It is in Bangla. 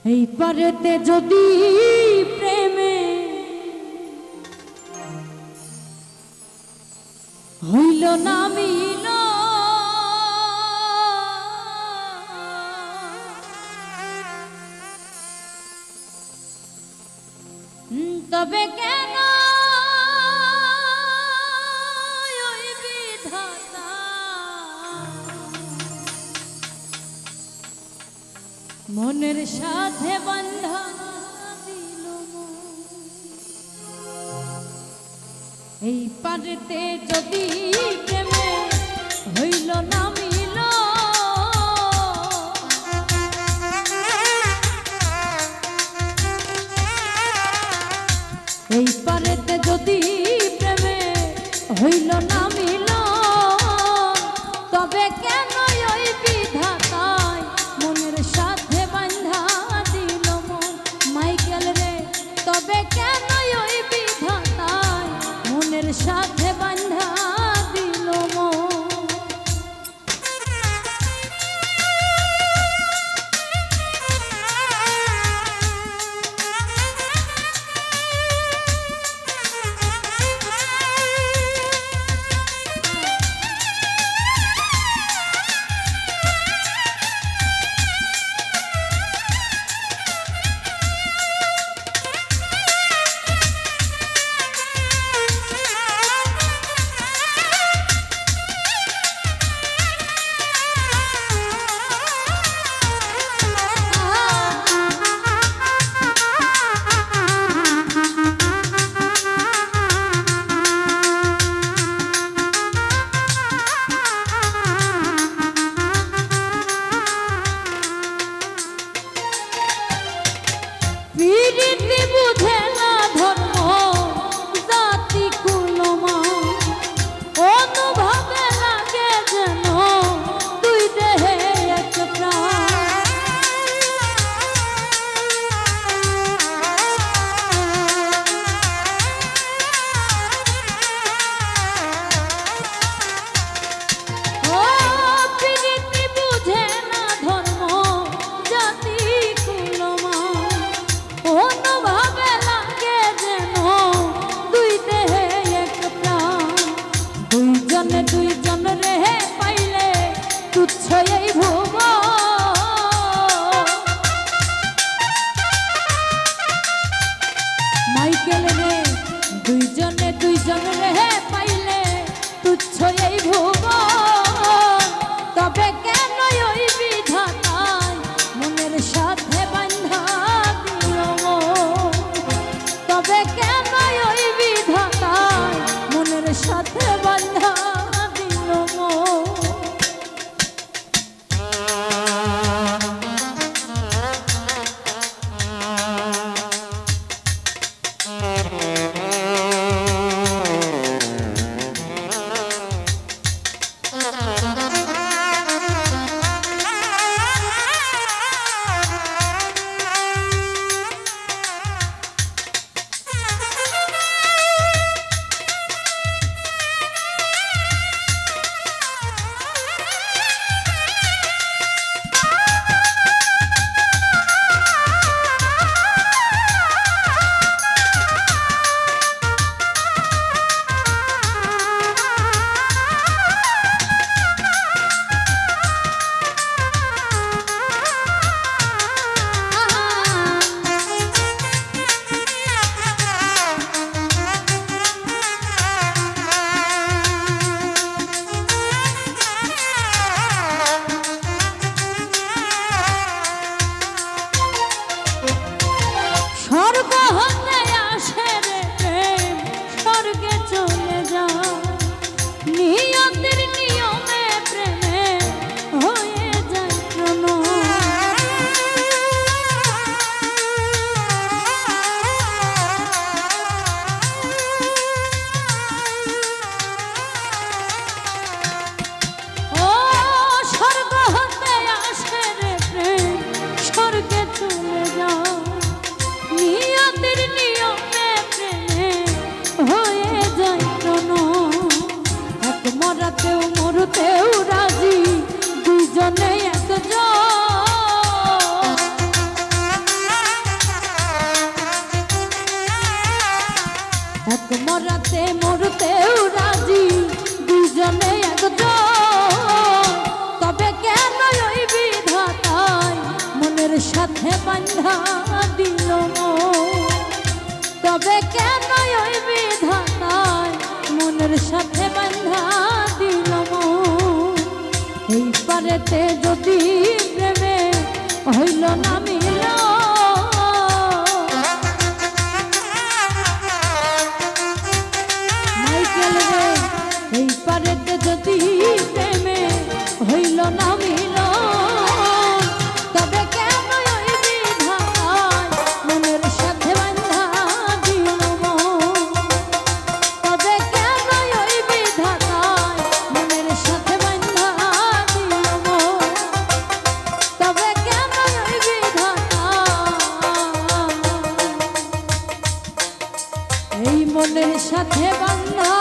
এই পারেতে যদি প্রেমে হইল না মিল তবে কেন ওই বিধাতা মনের সাথে বান্ধা দিল এই পারেতে যদি প্রেমে হইল না মিল এই পারেতে যদি প্রেমে হইল না মিল তবে কেন ওই বিধাতায় মনের সাথে বান্ধা দিল মন মাইকেল রে তবে কেন ওই বিধাতায় মনের সাথে বান্ধা দিল মন দুইজন রে পাইলে তুচ্ছ এই ভুবন তবে কেন ওই বিধাতায় মনের সাথে বান্ধা দিল তবে কেন ওই বিধাতায় মনের সাথে বান্ধা দিল বান্ধা দিল তবে কেন ওই বিধাতায় মনের সাথে বান্ধা দিল এই পারেতে যদি প্রেমে হইল না মিল মাইকেল রে এই পারেতে যদি প্রেমে হইল না মিল তবে কেন ওই বিধাতায় মনের সাথে বান্ধা দিল তবে কেন ওই বিধাতায় মনের সাথে বান্ধা দিল তবে কেন ওই বিধাতায় এই মনের সাথে বান্ধা